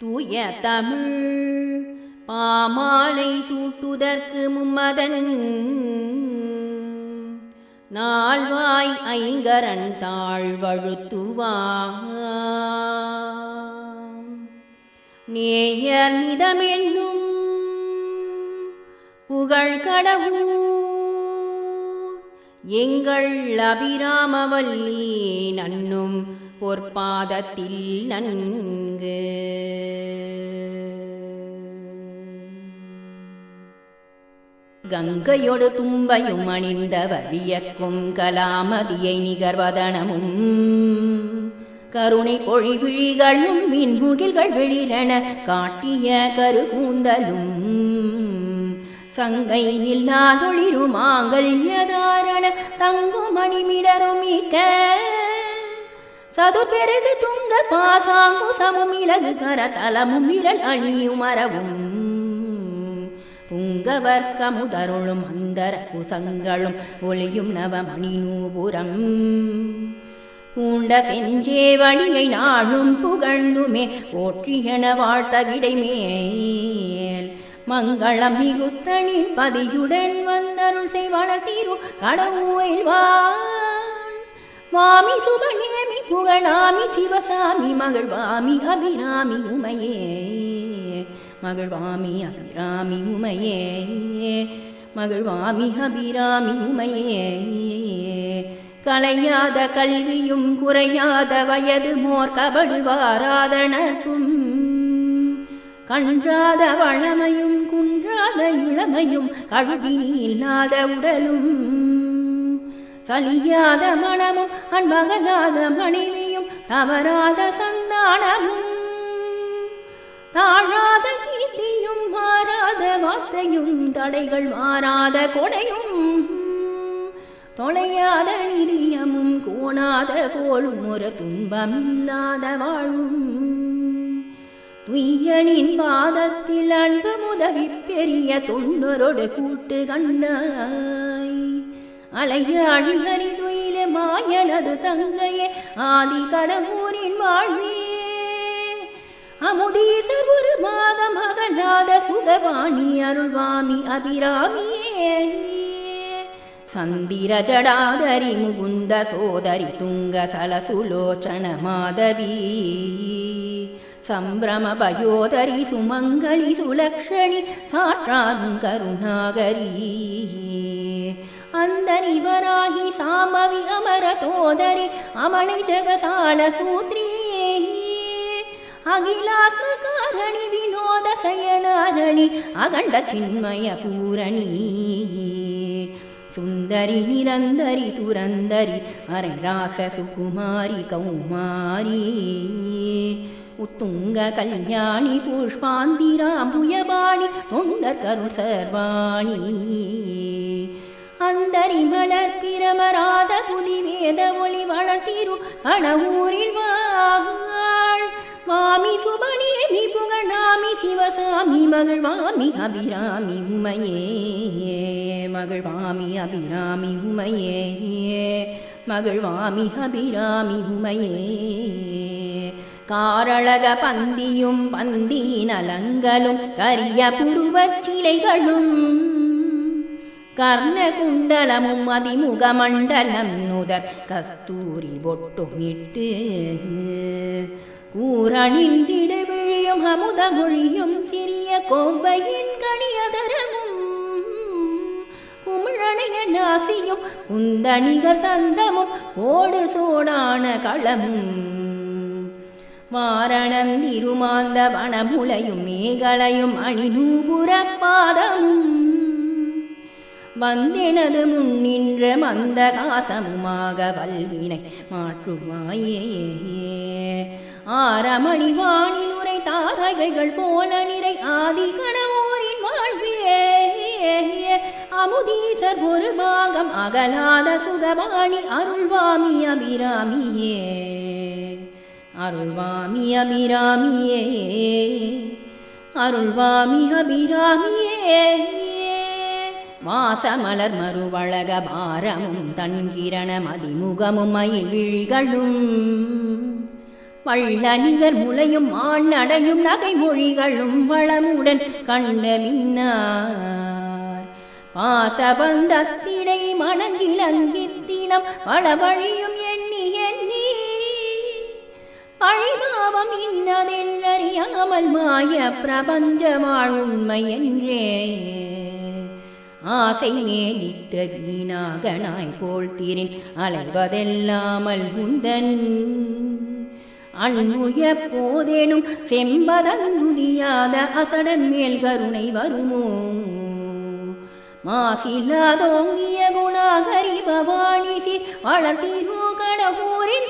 தூய தமிழ் பாமாலை சூட்டுதற்கு மும்மதன் நால்வாய் ஐங்கரன் தாழ்வழுத்துவான் நேயர் நிதமென்னும் புகழ் கடவுள் எங்கள் அபிராமவல்லி நன்னும் பொற்பாதத்தில் நன்கு கங்கையொடு தும்பையும் அணிந்தவர் வியக்கும் கலாமதியை நிகர்வதனமும் கருணை பொழிவிழிகளும் மின்முகில்கள் வெளிரென காட்டிய கருகூந்தலும் சங்கை இல்லாதொளிரும் மாங்கல்யதாரண தங்கும் மணிமிடரும் மிக்க சதுர்பெருகு துங்க பாசாங்குசமும் இலகு கரதலமும் விரல் அணியும் மரவும் புங்கவர்க்கமுதருளும் அந்தர குசங்களும் ஒளியும் நவமணி நூபுரம் பூண்ட செஞ்சேவடியை நாளும் புகழ்ந்துமே போற்றியன வாழ்த்த விடைமேல் மங்களம் மிகுத்தனின் பதியுடன் வந்தருள் செய்வாளர் தீரு கடவுரில் வாமி சுபநேமி புகழாமி சிவசாமி மகிழ்வாமி அபிராமி உமையே மகிழ்வாமி அபிராமி உமையே மகிழ்வாமி அபிராமி உமையே கலையாத கல்வியும் குறையாத வயது மோர் கபடு வாராத நட்பும் கன்றாத வளமையும் குன்றாத இளமையும் கழுவினி இல்லாத உடலும் சலியாத மனமும் அன்பகலாத மனைவியும் தவறாத சந்தானமும் தாழாத கீர்த்தியும் மாறாத வார்த்தையும் தடைகள் மாறாத கொடையும் தொலையாத நிதியமும் கோணாத கோளும் ஒரு துன்பமில்லாத வாழும் துய்யனின் பாதத்தில் அன்பு முதவி பெரிய தொண்டரோடு கூட்டு கண்ணாய் அலைய அழுகறி துயில மாயனது தங்கையே ஆதி கடவுரின் வாழ்வே அமுதீசர் ஒரு மாதம் அகலாத சுகவாணி அருள்வாமி அபிராமியே சந்திர ஜடாதரி முகுந்த சோதரி துங்க சலசுலோச்சன மாதவி சம்பிரம பயோதரி சுமங்கலி சுலக்ஷணி சாற்றாரும் கருணாகரி அந்தரி வராகி சாமவி அமர தோதரி அமளை ஜகசால சூத்ரியே அகிலாத்மகாரணி வினோத சயனாரணி அகண்ட சின்மய பூரணி சுந்தரி நிரந்தரி துரந்தரி அரைராச சுகுமாரி கௌமாரி உத்துங்க கல்யாணி புஷ்பாந்திராம்புயபாணி தொண்டர் கருள் சர்வாணி அந்தரி மலர் பிரமராத புதி வேத ஒளி வளர்த்திரு கடவுரில் வாழ் வாமி சுபநேமி புகழாமி சிவசாமி மகிழ்வாமி அபிராமி உமையே மகிழ்வாமி அபிராமி உமையே மகிழ்வாமி அபிராமி உமையே காரழக பந்தியும் பந்தீனலங்களும் கரிய புருவச் சிலைகளும் கர்ணகுண்டலமும் அதிமுகமண்டலம் நுதர் கஸ்தூரி பொட்டுமிட்டு கூரணிந்திட விழியும் அமுதமொழியும் சிறிய கோம்பையின் கணியதரமும் குமிழனைய நாசியும் குந்தணிகர் தந்தமும் கோடு சோடான களமும் வாரணந்திருமாந்த வனமுலையும் மேகலையும் அணிநூபுர பாதமும் வந்தெனது முன்னின்ற மந்த காசமுமாக வல்வினை மாற்றுமாயே ஆரமணி வானில் உரை தாரகைகள் போல நிறை ஆதி கடவுரின் வாழ்வே அமுதீசர் ஒரு பாகம் அகலாத சுகவாணி அருள்வாமி அபிராமியே அருள்வாமி அபிராமியே அருள்வாமி அபிராமியே வாசமலர் மறுவழக பாரமும் தன்கிரண மதிமுகமும் மயில் விழிகளும் வள்ள நிகர் முளையும் மானடையும் நகை மொழிகளும் வளமுடன் கண்ட மின்னார் பாசபந்தத்திடை மணங்கிலங்கித்தினம் வளவழியும் எண்ணி எண்ணி பழிபாவம் இன்னதென்றறியாமல் மாய பிரபஞ்ச வாழ்வுண்மை என்றே ஆசை மேலிட்ட வீணாகனாய் போல் திரின் அலைவதெல்லாமல் முந்தன் அன்முய போதேனும் செம்பதந்துதியாத அசடன் மேல் கருணை வருமோ மாசில்லாதோங்கிய குணாகரி பவானிசி வளர்த்திரோ கடவுரின்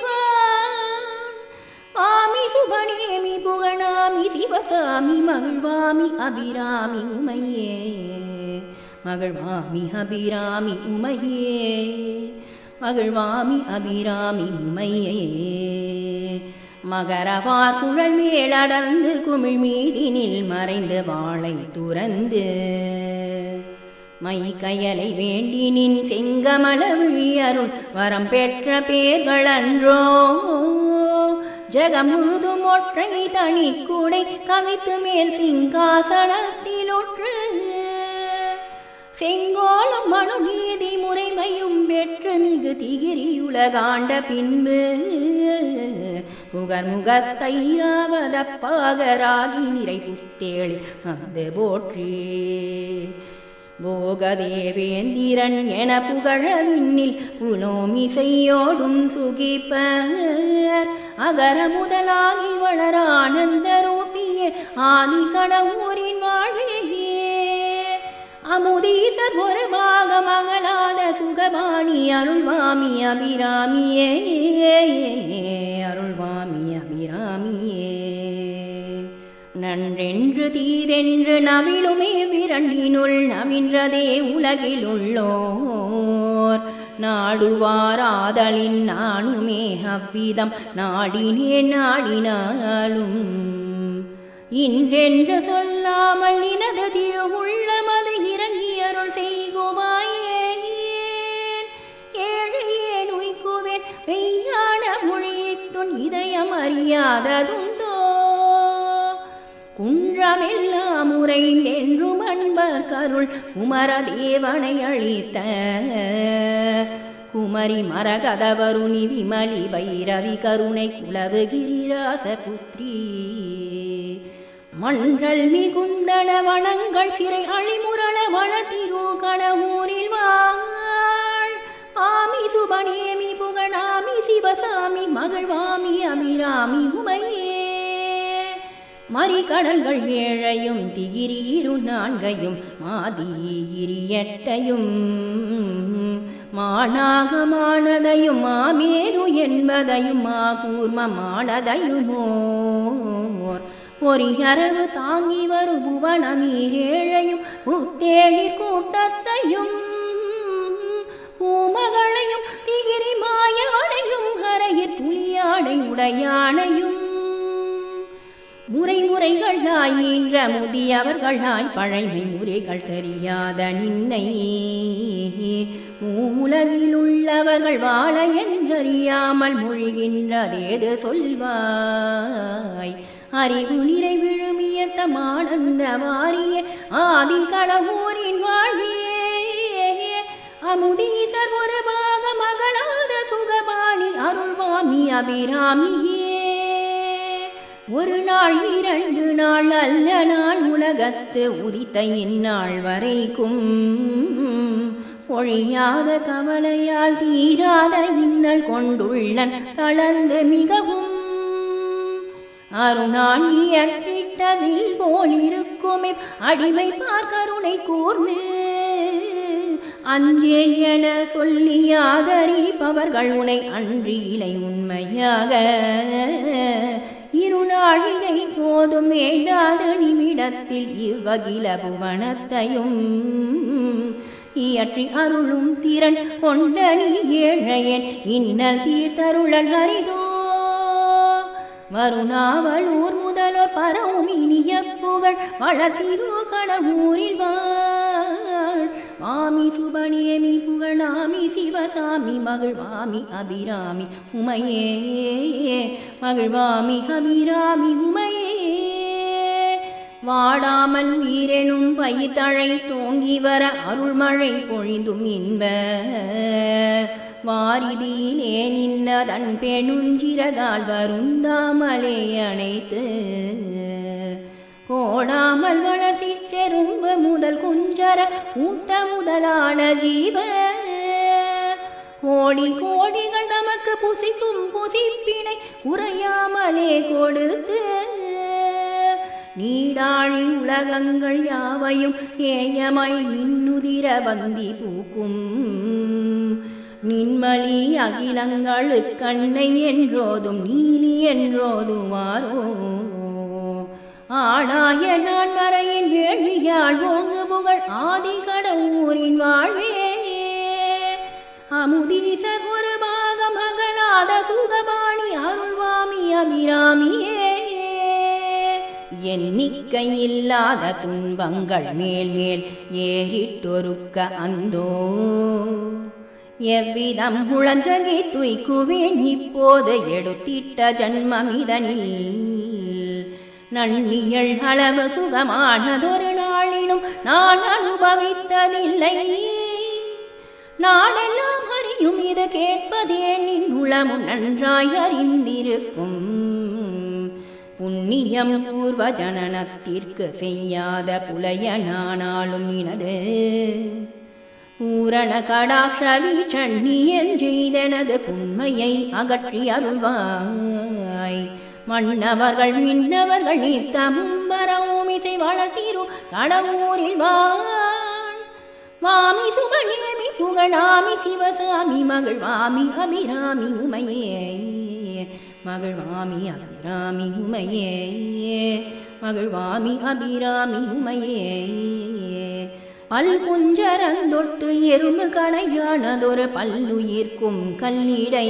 ஆமி சுபனேமி புகழாமி சிவசாமி மகிழ்வாமி அபிராமி உமையே மகிழ்வாமி அபிராமி உமையே மகிழ்வாமி அபிராமி உமையே மகரவார் குழல் மேலடர்ந்து குமிழ் மீதினில் மறைந்து வாளை துறந்து மை கயலை வேண்டினின் செங்கமல விழியருள் வரம் பெற்ற பேர்கள் அன்றோ ஜெகம் முழுதும் ஒற்றை தனி கூடை கவித்து மேல் சிங்காசனத்தில் ஒற்று செங்கோலும் மனு நீதி முறைமையும் பெற்று மிகு திகிரியுலகாண்ட பின்பு புகர் முகத்தைராவத பாகராகி நிறை புத்தேளி வந்து போற்றி போகதேவேந்திரன் என புகழ விண்ணில் புலோமிசையோடும் சுகிப்பர் அகர முதலாகி வளர ஆனந்த ரூபியே ஆதி கடவுரின் வாழ்வே அமுதீசர் ஒரு பாகமகளாத சுகபாணி அருள்வாமி அபிராமியே அருள்வாமி அபிராமியே நன்றென்று தீதென்று நவிலுமே விரண்டினுள் நவின்றதே உலகிலுள்ளோர் நாடுவாராதலின் நானுமே அவ்விதம் நாடினேன் நாடினாலும் இன்றென்று சொல்லாமல் நினது திருவுள்ளமது இறங்கி அருள் செய்குவாயேன் ஏழையேன் உய்குவேன் மெய்யான மொழித்துன் இதயம் அறியாததுண்டோ குன்றமெல்லாம் உறைந்தென்றும் அன்பர் கருள் குமரதேவனை அளித்த குமரி மரகதவருணி விமலி பைரவி கருணை குலவு கிரிராச புத்ரி மன்றல் மிகுந்தன வனங்கள் சிறை அழிமுரள வளர்த்திரோ கடவுரில் வாழ் ஆமி சுபனேமி புகழாமி சிவசாமி மகிழ்வாமி அபிராமி உமையே மறிகடல்கள் ஏழையும் திகிரி இரு நான்கையும் மாதிரி கிரியட்டையும் மானாகமானதையும் மாமேரு என்பதையும் கூர்மமானதையுமோர் பொறியரவு தாங்கி வரு புவனமீரேழையும் புத்தேளிர் கூட்டத்தையும் பூமகளையும் திகிரி மாயானையும் ஹரையிற் புலியாடை உடையானையும் முறைமுறைகளாய் ஈன்ற முதியவர்களாய் பழைமை முறைகள் தெரியாத நின்னை உலகில் உள்ளவர்கள் வாழ என்றறியாமல் மொழிகின்றதேது சொல்வாய் அறிவு நிறை விழுமியத்தமானந்த வாரிய ஆதி கடவுரின் வாழ்வியே அமுதீசர் ஒரு பாக மகளாத சுகபாணி அருள்வாமி அபிராமியே ஒரு நாள் இரண்டு நாள் அல்ல நாள் உலகத்து உதித்த இந்நாள் வரைக்கும் ஒழியாத கவலையால் தீராத இன்னல் கொண்டுள்ளன் தளர்ந்து மிகவும் அருணான் இயற்றிட்டவில் போலிருக்குமே அடிமை பார்க்கருணை கூர்ந்து அஞ்சேல் என சொல்லி ஆதரிப்பவர்கள் உனை அன்றி இலை உண்மையாக இருநாழிகை போதும் வேண்டாத நிமிடத்தில் இவ்வகில புவனத்தையும் இயற்றி அருளும் திறன் கொண்ட நீ ஏழையன் இன்னல் தீர்த்தருளல் ஹரிதோ வருணாவளூர் முதல்வர் பரவும் இனிய புகழ் வளர்த்திரு கடவுரில் வாழ் மகள் வாமி சுபணியமி புகழாமி சிவசாமி மகள் வாமி அபிராமி உமையே மகள் வாமி அபிராமி உமையே வாடாமல் உயிரெனும் பயிர்தழை தோங்கி வர அருள்மழை பொழிந்தும் இன்ப வாரிதியிலே நின்னதன் பெணுஞ்சிறகால் வருந்தாமலே அணைத்து கோடாமல் வளர் சிற்றெரும்பு முதல் குஞ்சர ஊட்ட முதலான ஜீவ கோடி கோடிகள் நமக்கு புசிக்கும் புசிப்பினை குறையாமலே கொடுத்து நீடாழி உலகங்கள் யாவையும் ஏயமாய் நின்னுதிர வந்தி பூக்கும் நின்மலி அகிலங்களுக்கண்ணை என்றோதும் நீலி என்றோதுவாரோ ஆடாய நான் வரையின் வேள்வியால் ஓங்கு புகழ் ஆதி கடவுரின் வாழ்வே அமுதீசர் ஒரு பாகம் அகலாத சுகபாணி அருள்வாமி அபிராமியே எண்ணிக்கையில்லாத துன்பங்கள் மேல் மேல் ஏறிட்டொருக்க அந்தோ எவ்விதம் முழஞ்சகி துய்க்குவேன் இப்போது எடுத்திட்ட ஜன்மமிதனில் நன்னியல் அளவு சுகமானதொரு நாளினும் நான் அனுபவித்ததில்லை நாளெல்லாம் அறியும் இது கேட்பதே நின் உளமும் நன்றாய் அறிந்திருக்கும் புண்ணியம் பூர்வ ஜனனத்திற்கு செய்யாத புலைய நானாலும் நினது பூரண கடாட்ச வீச்சண்ணி என்றெய்தனது புண்மையை அகற்றி அருள்வாய் மன்னவர்கள் விண்ணவர்கள் நித்தமும் வரவும் இசை வளர்த்திரு கடவுரில் வாமி சுகநேமி புகழாமி சிவசாமி மகள் வாமி அபிராமி உமையே மகள் வாமி அபிராமி உமையே மகள் வாமி அபிராமி உமையே பல்குஞ்சரந்தொட்டு எறும்பு கணையானதொரு பல்லுயிர்க்கும் கல்லிடை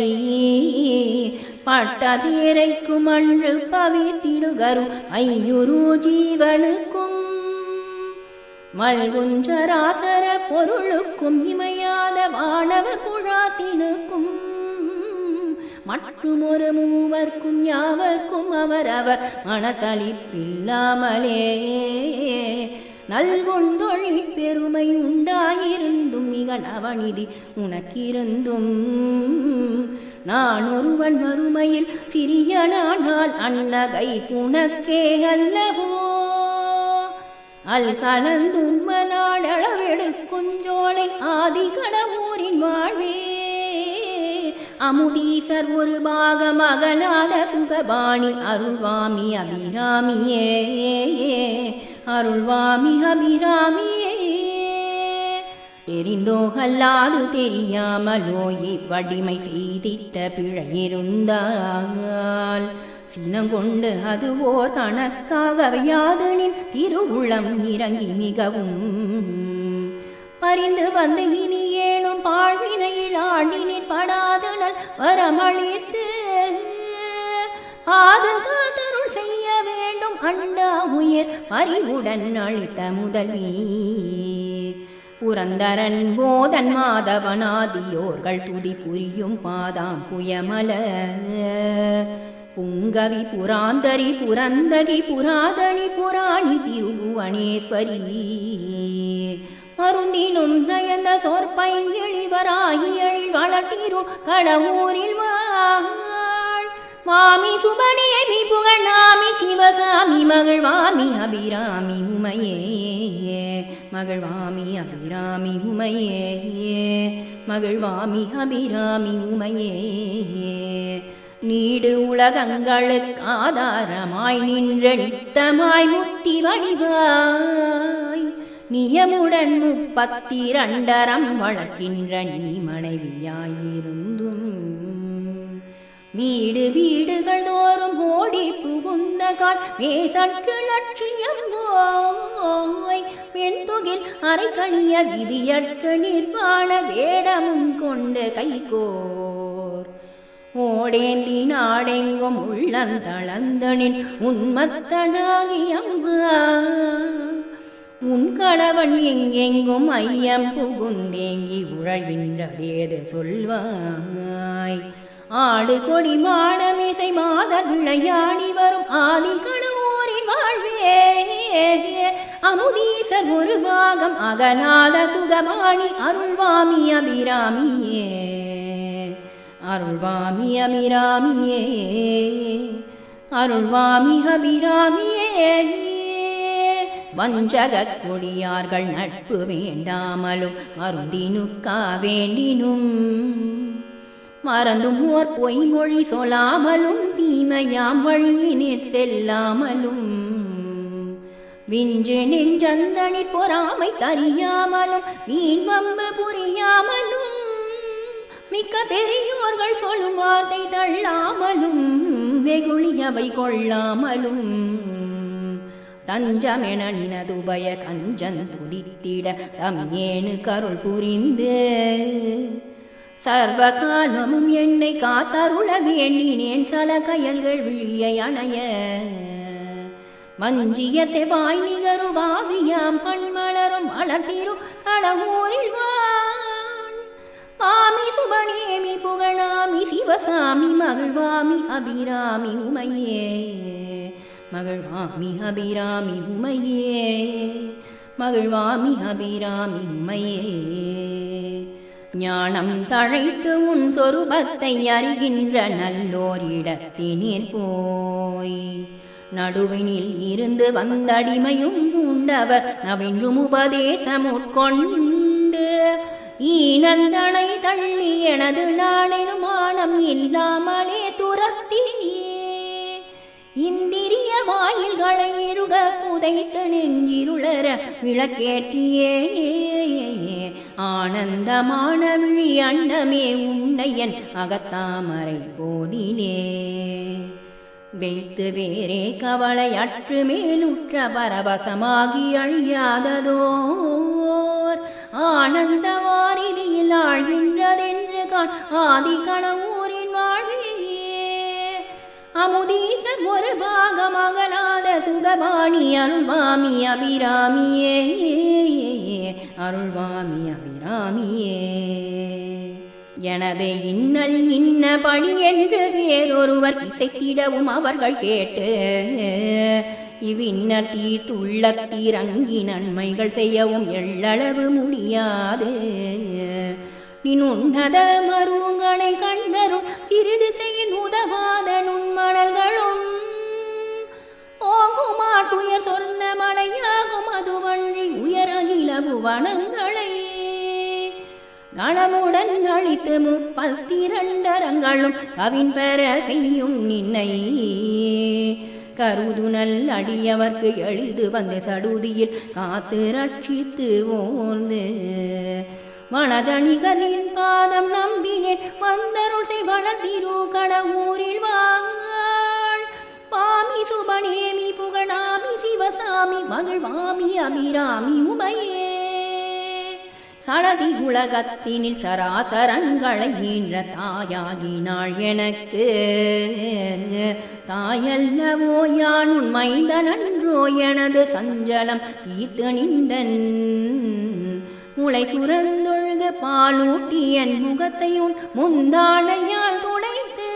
பட்டதேரைக்கும் அன்று பவித்திடுகரு ஐயுரு ஜீவனுக்கும் மல்குஞ்சராசர பொருளுக்கும் இமையாத வானவர் குழாத்தினுக்கும் மற்றும் ஒரு மூவர்க்கும் யாவர்க்கும் அவரவர் மனசலிப்பில்லாமலே நல்கொண்டொழிற் பெருமை உண்டாயிருந்தும் மிக நவநிதி உனக்கிருந்தும் நான் ஒருவன் மறுமையில் சிறியனானால் அன்னகை புனக்கே அல்லவோ அல் கலந்தும் நாடளவெடுக்குஞ்சோலை ஆதி கடவுரின் வாழ்வே அமுதீசர் ஒரு பாகம் அகலாத சுகபாணி அருள்வாமி அபிராமியே அருள்வாமி அபிராமியே தெரிந்தோ அல்லாது தெரியாமலோ இவ்வடிமை செய்திட்ட பிழையிருந்தால் சினங்கொண்டு அதுவோர் கணக்காகவையாது நின் திருவுளம் இறங்கி மிகவும் பரிந்து வந்து இனி ஏனும் பாழ்வினையில் ஆண்டினில் படாது நல் வரமளித்து பாதுகாத்தருள் செய்ய வேண்டும் அண்டா உயிர் பறிவுடன் அளித்த முதல்வி புரந்தரன் போதன் மாதவனாதியோர்கள் துதி புரியும் பாதாம் புயமல புங்கவி புராந்தரி புரந்தகி புராதனி புராணி திருபுவனேஸ்வரி மருந்தினும் தயந்த சொற்பைங்கிழிவராகியழி வளர்த்திரு கடவுரில் வாமி சுபணியமி புகழாமி சிவசாமி மகள் வாமி அபிராமி உமையே மகள் வாமி அபிராமி உமையே மகள் வாமி அபிராமி உமையே நீடு உலகங்களுக்கு ஆதாரமாய் நின்ற நித்தமாய் முத்தி வடிவாய் நியமுடன் 32 வளர்க்கின்ற நீ மனைவியாயிருந்தும் வீடு வீடுகள் தோறும் ஓடி புகுந்த கால் மேசற்று லட்சியம் போய் வெண்துகில் அரைக்கணிய விதியற்ற நிர்வாண வேடமும் கொண்டு கைகோர் ஓடேந்தி நாடெங்கும் உள்ளந்தளந்தனின் உன்மத்தனாகியம்மா உன் கணவன் எங்கெங்கும் ஐயம் புகுந்தேங்கி உழல்கின்றதேது சொல்வாய். ஆடு கொடி மாடமிசை மாதர் விளையாடி வரும் ஆதி கணவோரின் வாழ்வே அமுதீசர் ஒரு பாகம் அகநாத சுகமாணி அருள்வாமி அபிராமியே அருள்வாமி அபிராமியே அருள்வாமி அபிராமியே. வஞ்சகக் கொடியார்கள் நட்பு வேண்டாமலும் மருந்தினுக்கா வேண்டினும் மறந்தும் ஓர் பொய்மொழி சொல்லாமலும் தீமையாம் வழியினிற் செல்லாமலும் விஞ்சு நெஞ்சந்தனிற் பொறாமை தறியாமலும் வீண் வம்பு புரியாமலும் மிக்க பெரியோர்கள் சொல்லும் வார்த்தை தள்ளாமலும் வெகுளியவை கொள்ளாமலும் தஞ்சமென நினதுபய கஞ்சன் துதித்திட தமியேனு கருள் புரிந்து சர்வகாலமும் என்னை காத்தருள வேண்டினேன் சல கயல்கள் விழியை அணைய. வஞ்சிய செவாய் நிகருவாவியாம் பண்மலரும் வளர்த்திரு களமூரில் வான் பாமி சுபநேமி புகழாமி சிவசாமி மகிழ்வாமி அபிராமி உமையே மகிழ்வாமி அபிராமி உமையே மகிழ்வாமி அபிராமி உமையே. ஞானம் தழைத்து உன் சொரூபத்தை அறிகின்ற நல்லோர் இடத்தினீர் போய் நடுவினில் இருந்து வந்தடிமையும் பூண்டவர் நவின்றும் உபதேசமுட்கொண்டு ஈனந்தனை தள்ளி எனது நாளெனும் மானம் இல்லாமலே துரத்தி இந்திரிய வாயில்களை இருக புதைத்து நெஞ்சிருளர விளக்கேற்றியே ஆனந்தமான விழி அண்டமே உன்னையன் அகத்தாமரை போதிலே வைத்து வேறே கவலை அற்று மேலுற்ற பரவசமாகி அழியாததோர் ஆனந்த வாரிதியில் ஆழ்கின்றதென்று காண் ஆதி கணவூரின் வாழ்வே அமுதீசர் ஒரு பாகமகலாத சுகபாணி அருள்வாமி அபிராமியே அருள்வாமி அபிராமியே. எனது இன்னல் இன்ன பணி என்று வேறொருவர் இசைத்திடவும் அவர்கள் கேட்டு இவ்வின்னர் தீர்த்துள்ளத்திறங்கி நன்மைகள் செய்யவும் எள்ளளவு முடியாது. நின் உன்னத மருங்களை கண்பரும் சிறிது செய்யின் உதவாத நுண்மணல்களும் ஓங்குமாற்றுயர் சொன்ன மலையாகும் அதுவன்றி உயரகில புவனங்களை கணமுடன் அழித்து 32 அரங்களும் கவின் பெற செய்யும் நின்னை கருதுனல் அடியவர்க்கு எளிது வந்து சடுதியில் காத்து ரட்சித்து ஓர்ந்து வனஜனிகரின் பாதம் நம்பினேன் வந்தருள் செய்வளர்த்திரு கடவுரில் வாழ் பாமி சுபநேமி புகழாமி சிவசாமி மகிழ்வாமி அபிராமி உமையே. சலதி உலகத்தினில் சராசரங்களை ஈன்ற தாயாகினாள் எனக்கு தாயல்லவோ யான் உன் மைந்தனன்றோ எனது சஞ்சலம் தீர்த்து நின்றன் முளை சுரந்தொழுக பாலூட்டி என் முகத்தையும் முந்தானையால் துடைத்து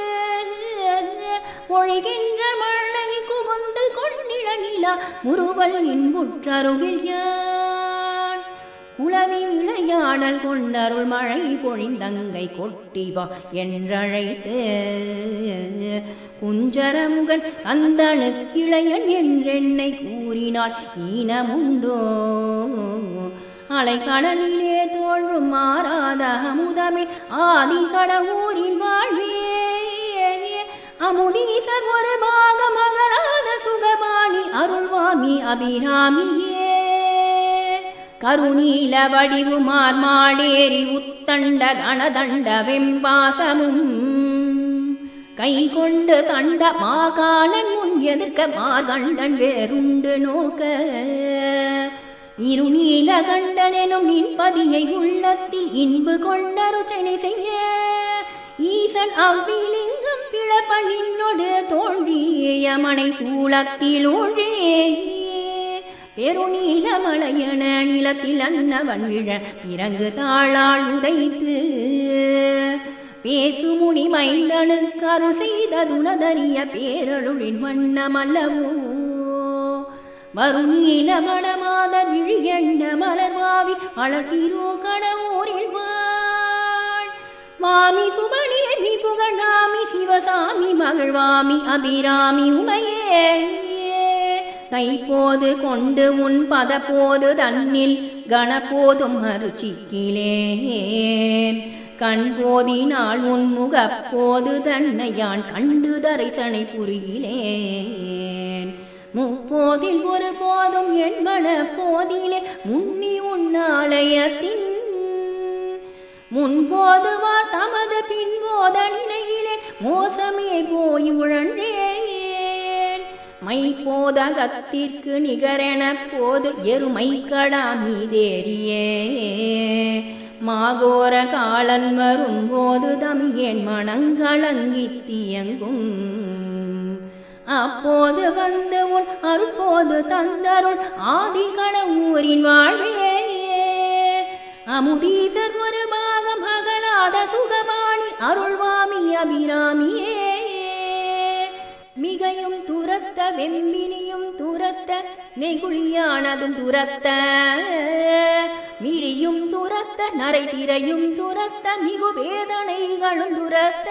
ஒழிகின்ற மழை குவந்து கொண்டிட நிலா முறுவல் இன்புற்றருகில் யான் குளவி விளையாடல் கொண்டருள் மழை பொழிந்தங்கை கொட்டிவா என்றழைத்து குஞ்சரமுகன் கந்தனுக்கிளையன் என்றென்னை கூறினாள் ஈனமுண்டோ அலைக்கடலிலே தோன்றும் மாறாத அமுதமே ஆதி கடவுரின் வாழ்வே அமுதீசர் ஒரு பாகமகலாத சுகபாணி அருள்வாமி அபிராமியே. கருணீல வடிவுமார் மாடேறி உத்தண்ட கணதண்ட வெம்பாசமும் கை கொண்டு சண்ட மாகாணன் முன் எதிர்க்க மார்கண்டன் வேறுண்டு நோக்க இருநீல கண்டனெனும் நின்பதியை உள்ளத்தில் இன்பு கொண்டருச்சனை செய்ய ஈசன் அவ்விலிங்கம் பிளப்பனின்னொடு தோன்றிய மனை சூளத்தில் ஊன்றே பெருநீலமலையன நிலத்தில் அன்னவன் விழ இறங்கு தாளால் உதைத்து பேசுமுனி மைந்தனுக்கு அருள் செய்த துணதறிய பேரருளின் வண்ணமல்லவோ வருநீல மணமாத விழியண்ட மலர்வாவி அழகிரோ கடவுரில் வாழ் வாமி சுபணியமி புகழாமி சிவசாமி மகிழ்வாமி அபிராமி உமையே கைப்போது கொண்டு உன் பதப்போது தன்னில் கணப்போதும் அருச்சிக்கிலேன் கண் போதினால் உன் முகப்போது தன்னை யான் கண்டு தரிசனை புரிகிலேன் முப்போதில் ஒரு போதும் என்பன போதிலே முன்னி உன்னாலயத்தின் முன்போதுவா தமது பின்போத நினைவிலே மோசமே போய் உழன்றேன் மைப்போதகத்திற்கு நிகரென போது எருமை கடா மீதேறியே மாகோர காலன் வரும்போது தமியேன் மனங்களங்கித்தியங்கும் அப்போது வந்து உன் அருப்போது தந்தருள் ஆதிகண ஊரின் வாழ்வே அமுதீசர் ஒரு பாகம் அகலாத சுகமாணி அருள்வாமி அபிராமியே மிகையும் துரத்த வெம்பினியும் துரத்த நெகுழியானதும் துரத்த மிழியும் துரத்த நரை திரையும் துரத்த மிகு வேதனைகளும் துரத்த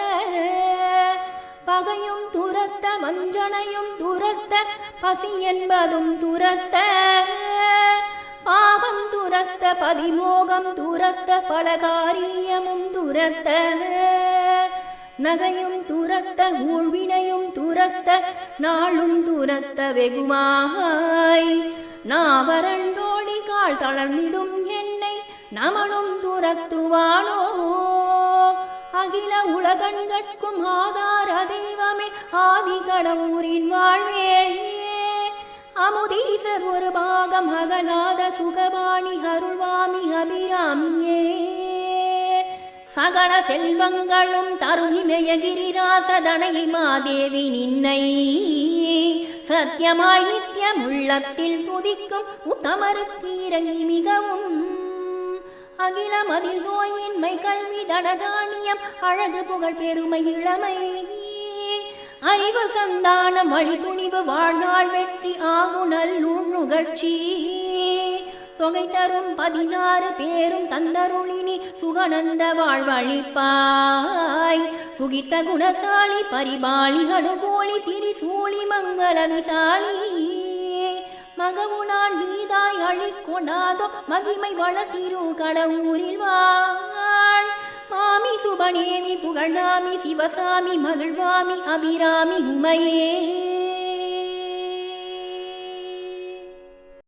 பகையும் துரத்த வஞ்சனையும் துரத்த பசி என்பதும் துரத்த பாவம் துரத்த பதிமோகம் துரத்த பலகாரியமும் துரத்த நகையும் துரத்த ஊழ்வினையும் துரத்த நாளும் துரத்த வெகுமாய் நாவரண்டோடி கால் தளர்ந்திடும் என்னை நமனும் துரத்துவானோ அகில உலகண்கட்கும் ஆதார தெய்வமே ஆதிகடவுரின் வாழ்வே அமுதீசர் ஒரு பாகம் அகலாத சுகபாணி அருள்வாமி அபிராமியே சகல செல்வங்களும் தருகிமய கிரிராசதனை மாதேவி நின்னை சத்தியமாய் நித்தியம் உள்ளத்தில் துதிக்கும் உத்தமருக்கு இறங்கி மிகவும் அகிலமதில் நோயின்மை கல்வி தனதானியம் அழகு புகழ் பெருமை இளமை அறிவு சந்தானம் வழி துணிவு வாழ்நாள் வெற்றி ஆகுணல் நுகழ்ச்சி தொகை தரும் 16 பேரும் தந்தருளினி சுகநந்த வாழ்வழிப்பாய் சுகித்த குணசாலி பரிபாலிகளு கோழி திரிசூலி மங்கள விசாலி மகவுனான் நீதாய் அழிக்கொண்டாதோ மகிமை வளர்த்திரு கடவுரில் வாழ் மாமி சுபநேமி புகழாமி சிவசாமி மகிழ்வாமி அபிராமி உமையே